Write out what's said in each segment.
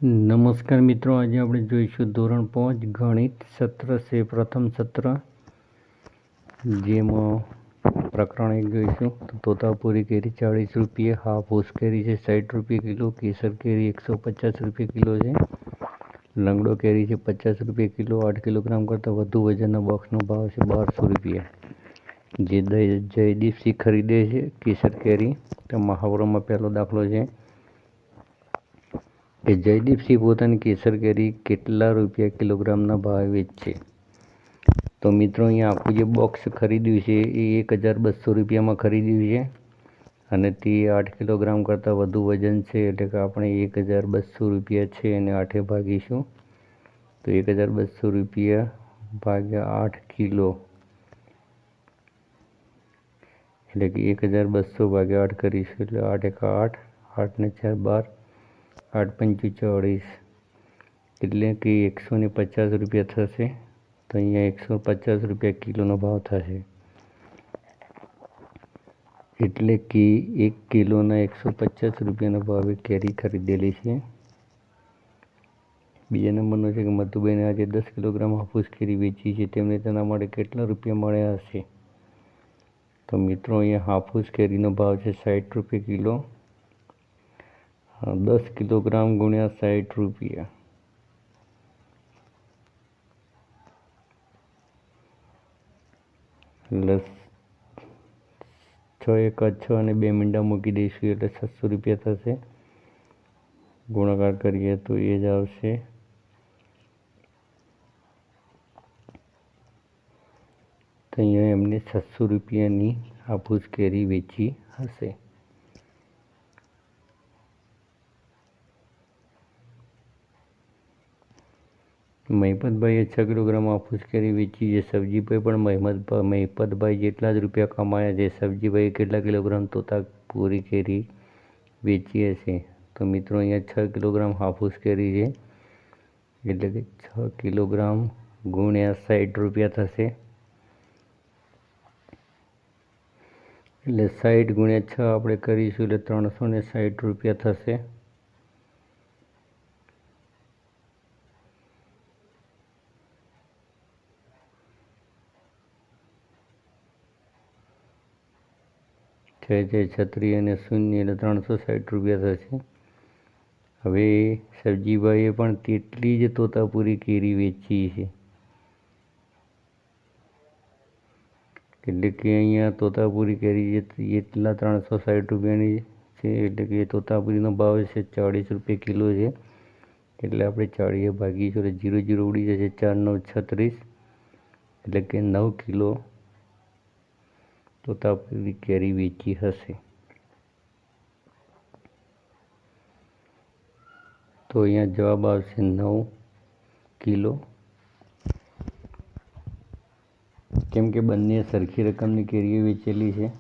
નમસ્કાર મિત્રો, આજે આપણે જોઈશું ધોરણ 5 ગણિત સત્ર છે, પ્રથમ સત્ર, જેમાં પ્રકરણ 1 જોઈશું. તો તોતાપુરી કેરી 40 રૂપિયા, હાફૂસ કેરી છે 60 રૂપિયા કિલો, કેસર કેરી 150 રૂપિયા કિલો છે, લંગડો કેરી છે 50 રૂપિયા કિલો. 8 કિલોગ્રામ કરતાં વધુ વજનના બોક્સનો ભાવ છે 1200 રૂપિયા. જે જયદીપસિંહ ખરીદે છે કેસર કેરી. તો મહાવરામાં પહેલો દાખલો છે કે જયદીપસિંહ પોતાની કેસર કેરી કેટલા રૂપિયા કિલોગ્રામના ભાવે વેચે. તો મિત્રો, અહીંયા આખું જે બોક્સ ખરીદ્યું છે એ 1200 રૂપિયામાં ખરીદ્યું છે અને તે 8 કિલોગ્રામ કરતાં વધુ વજન છે, એટલે કે આપણે 1200 રૂપિયા છે એને 8 ભાગીશું. તો 1200 રૂપિયા ભાગ્યા 8 કિલો, એટલે કે 1200 ભાગ્યા 8 કરીશું, એટલે 8 એકા 8, 8 ને 4 12, 8 પંચું 40, એટલે કે 150 રૂપિયા થશે. તો અહીંયા 150 રૂપિયા કિલોનો ભાવ થશે, એટલે કે 1 કિલોના 150 રૂપિયાના ભાવે કેરી ખરીદેલી છે. બીજા નંબરનો છે કે મધુબેને આજે 10 કિલોગ્રામ હાફૂસ કેરી વેચી છે, તેમને તેના માટે કેટલા રૂપિયા મળ્યા હશે. તો મિત્રો, અહીંયા હાફૂસ કેરીનો ભાવ છે 60 રૂપિયા કિલો. 10 કિલોગ્રામ ગુણ્યા 60 રૂપિયા, એટલે 6 એકા 6 અને 2 મીંડા મૂકી દઈશું, એટલે 600 રૂપિયા થશે. ગુણાકાર કરીએ તો એ જ આવશે. તો અહીંયા એમને 600 રૂપિયાની હાફૂસ કેરી વેચી હશે. મહિપતભાઈએ 6 કિલોગ્રામ હાફૂસ કેરી વેચી છે. સબજીભાઈ પણ મહિપતભાઈ જેટલા જ રૂપિયા કમાયા છે. સબજીભાઈએ કેટલા કિલોગ્રામ તોતાપુરી કેરી વેચી હશે. તો મિત્રો, અહીંયા 6 કિલોગ્રામ હાફૂસ કેરી છે, એટલે કે 6 કિલોગ્રામ ગુણ્યા 60 રૂપિયા થશે, એટલે 60 ગુણ્યા 6 આપણે કરીશું, એટલે 360 રૂપિયા થશે. જય છત્રી અને શૂન્ય, એટલે 360 રૂપિયા થશે. હવે સબજીભાઈએ પણ તેટલી જ તોતાપુરી કેરી વેચી છે, એટલે કે અહીંયા તોતાપુરી કેરી એટલા 360 રૂપિયાની છે, એટલે કે તોતાપુરીનો ભાવ છે 40 રૂપિયા કિલો છે, એટલે આપણે 40 ભાગીશું, એટલે 0 0 ઉડી જશે, 4 9 36, એટલે કે 9 કિલો તોતાપુરી કેરી વેચી હશે. તો અહીંયા જવાબ આવશે 9 કિલો, કેમ કે બંને સરખી રકમની કેરીઓ વેચેલી છે.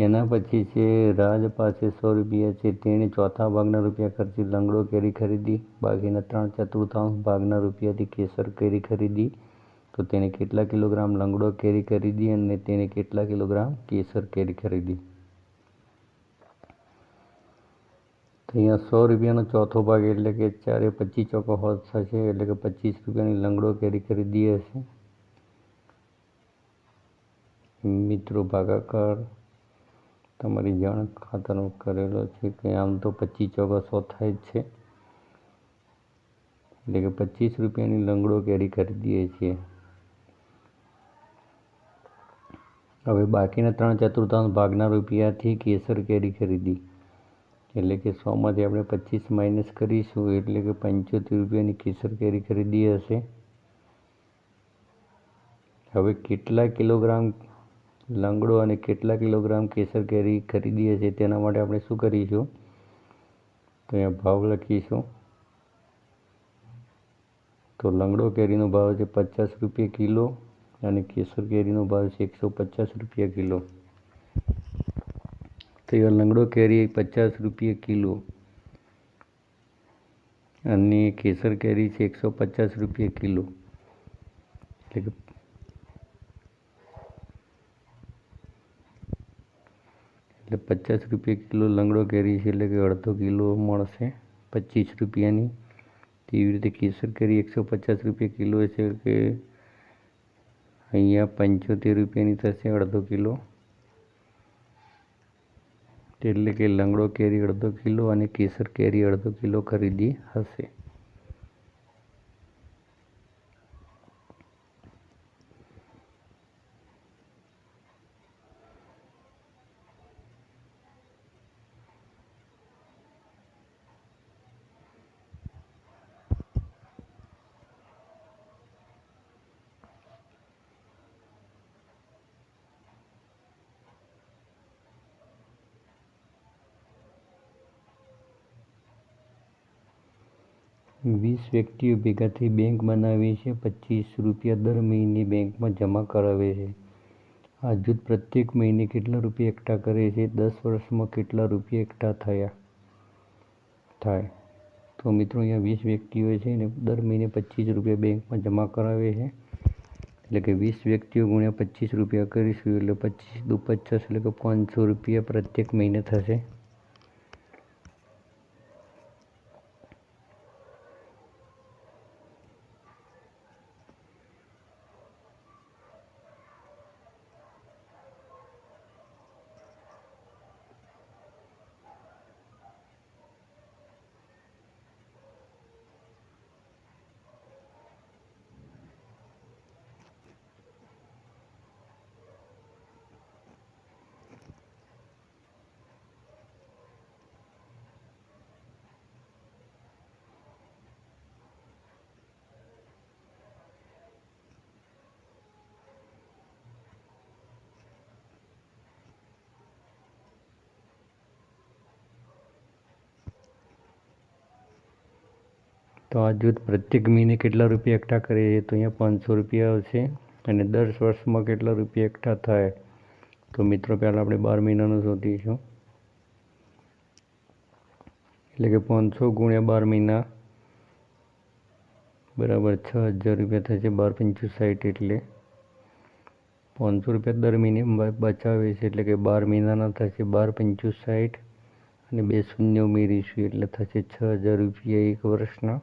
એના પછી છે રાજ પાસે 100 રૂપિયા છે, તેણે ચોથા ભાગના રૂપિયા ખર્ચી લંગડો કેરી ખરીદી, બાકીના 3/4 ભાગના રૂપિયાથી કેસર કેરી ખરીદી. તો તેણે કેટલા કિલોગ્રામ લંગડો કેરી ખરીદી અને તેણે કેટલા કિલોગ્રામ કેસર કેરી ખરીદી. તો અહીંયા 100 રૂપિયાનો ચોથો ભાગ, એટલે કે 4 25 ચોકો થશે, એટલે કે 25 રૂપિયાની લંગડો કેરી ખરીદી હશે. મિત્રો, ભાગાકાર તમારી જાણ ખાતરનો કરેલો છે કે આમ તો 25 ચોકા 100 થાય જ છે, એટલે કે 25 રૂપિયાની લંગડો કેરી ખરીદીએ છીએ. હવે બાકીના 3/4 ભાગના રૂપિયાથી કેસર કેરી ખરીદી, એટલે કે 100માંથી આપણે 25 માઇનસ કરીશું, એટલે કે 75 રૂપિયાની કેસર કેરી ખરીદી હશે. હવે કેટલા કિલોગ્રામ લંગડો અને કેટલા કિલોગ્રામ કેસર કેરી ખરીદી હશે, તેના માટે આપણે શું કરીશું, તો અહીંયા ભાવ લખીશું. તો લંગડો કેરીનો ભાવ છે 50 રૂપિયા કિલો અને કેસર કેરીનો ભાવ છે 150 રૂપિયા કિલો. તો એ લંગડો કેરી 50 રૂપિયા કિલો અને કેસર કેરી છે 150 રૂપિયા કિલો, એટલે કે એટલે 50 રૂપિયા કિલો લંગડો કેરી છે, એટલે કે અડધો કિલો મળશે 25 રૂપિયાની. તેવી રીતે કેસર કેરી 150 રૂપિયા કિલો છે, કે અહીંયા 75 રૂપિયાની થશે અડધો કિલો. એટલે કે લંગડો કેરી અડધો કિલો અને કેસર કેરી અડધો કિલો ખરીદી હશે. વીસ વ્યક્તિઓ ભેગા થઈ બેંક બનાવે છે. 25 રૂપિયા દર મહિને બેંકમાં જમા કરાવે છે. આ જૂથ પ્રત્યેક મહિને કેટલા રૂપિયા એકઠા કરે છે? 10 વર્ષમાં કેટલા રૂપિયા એકઠા થાય? તો મિત્રો અહીંયા 20 વ્યક્તિઓ છે ને દર મહિને 25 રૂપિયા બેંકમાં જમા કરાવે છે. એટલે કે 20 વ્યક્તિઓ ગુણ્યા 25 રૂપિયા કરીશું, એટલે 25 દુ 50, એટલે કે 500 રૂપિયા પ્રત્યેક મહિને થશે. તો આ જૂથ પ્રત્યેક મહિને કેટલા રૂપિયા એકઠા કરે છે? તો અહીંયા 500 રૂપિયા આવશે. અને 10 વર્ષમાં કેટલા રૂપિયા એકઠા થાય? તો મિત્રો પહેલાં આપણે 12 મહિનાનું શોધીશું. એટલે કે 500 ગુણ્યા 12 મહિના બરાબર 6000 રૂપિયા થશે. 12 × 5 = 60, એટલે 500 રૂપિયા દર મહિને બચાવે છે, એટલે કે 12 મહિનાના થશે. 12 × 5 = 60 અને 2 શૂન્ય ઉમેરીશું, એટલે થશે 6000 રૂપિયા એક વર્ષના.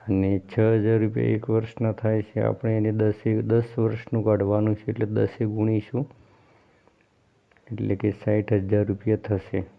અને 6000 રૂપિયા એક વર્ષના થાય છે. આપણે એને 10 વર્ષનું કાઢવાનું છે, એટલે 10 ગુણીશું, એટલે કે 60000 રૂપિયા થશે.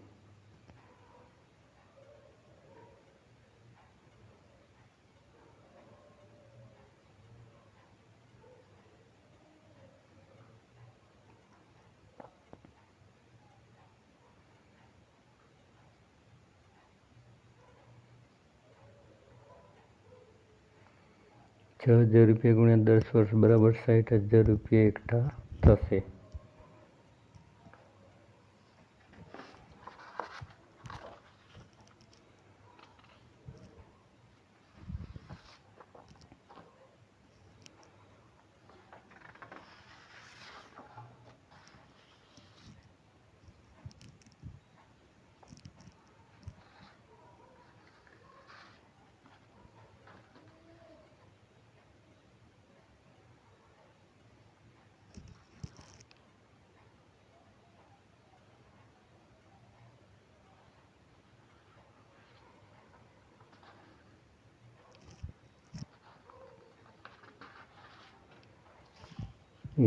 ₹6000 ગુણ્યા 10 વર્ષ બરાબર 60000 રૂપિયા એકઠા થશે.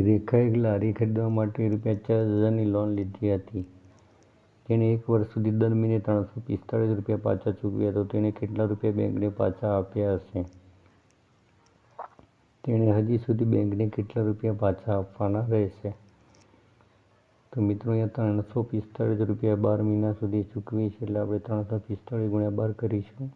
રેખાએ એક લારી ખરીદવા માટે ₹4000ની લોન લીધી હતી. તેણે 1 વર્ષ સુધી દર મહિને ₹345 પાછા ચૂકવ્યા. તો તેણે કેટલા રૂપિયા બેંકને પાછા આપ્યા હશે? તેણે હજી સુધી બેંકને કેટલા રૂપિયા પાછા આપવાના રહેશે? તો મિત્રો અહીંયા ₹345 12 મહિના સુધી ચૂકવી છે, એટલે આપણે 345 ગુણ્યા 12 કરીશું.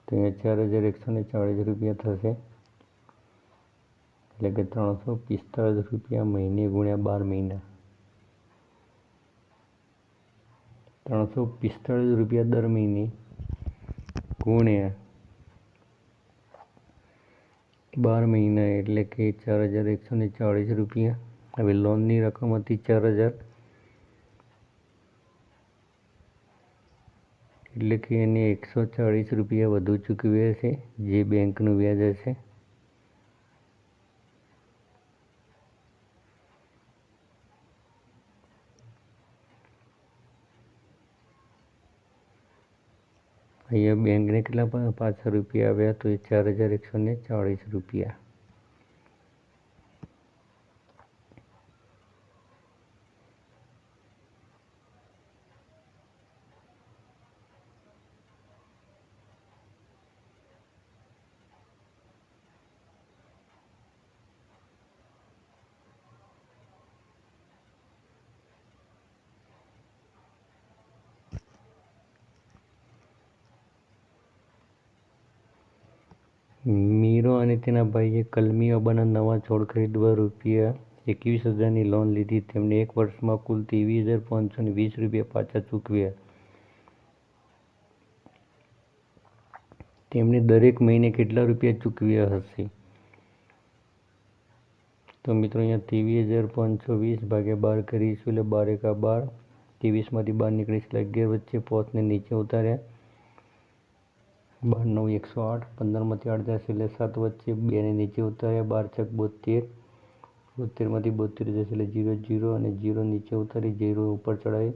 તો અહીંયા ₹4140 થશે. એટલે કે ₹345 મહિને ગુણ્યા 12 મહિના. ₹345 દર મહિને ગુણ્યા 12 મહિના, એટલે કે ₹4140. હવે લોનની રકમ હતી 4000, એટલે કે એને 140 રૂપિયા વધુ ચૂકવ્યા છે, જે બેંકનું વ્યાજ હશે. અહીંયા બેંકને કેટલા પાછા રૂપિયા આવ્યા તો એ 4140 રૂપિયા. મીરો અને તેના ભાઈએ કલમી આંબાના નવા છોડ ખરીદવા ₹21,000ની લોન લીધી. તેમણે 1 વર્ષમાં કુલ ₹23,520 પાછા ચૂકવ્યા. તેમણે દરેક મહિને કેટલા રૂપિયા ચૂકવ્યા હશે? તો મિત્રો અહીંયા 23,520 ભાગ્યા 12 કરીશું એટલે 12 એકા 12. 23માંથી 12 નીકળીશ એટલે 11 વચ્ચે પહોંચને નીચે ઉતાર્યા. 12 9 108, 15માંથી 8 જશે એટલે 7 વચ્ચે 2 ને નીચે ઉતાર્યા. 12 6 72, 72માંથી 72 જશે એટલે 0 0 અને 0 નીચે ઉતારી 0 ઉપર ચડાવી.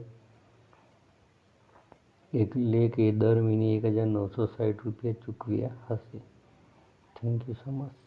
એટલે કે દર મહિને 1,960 રૂપિયા ચૂકવ્યા હશે. Thank you so much.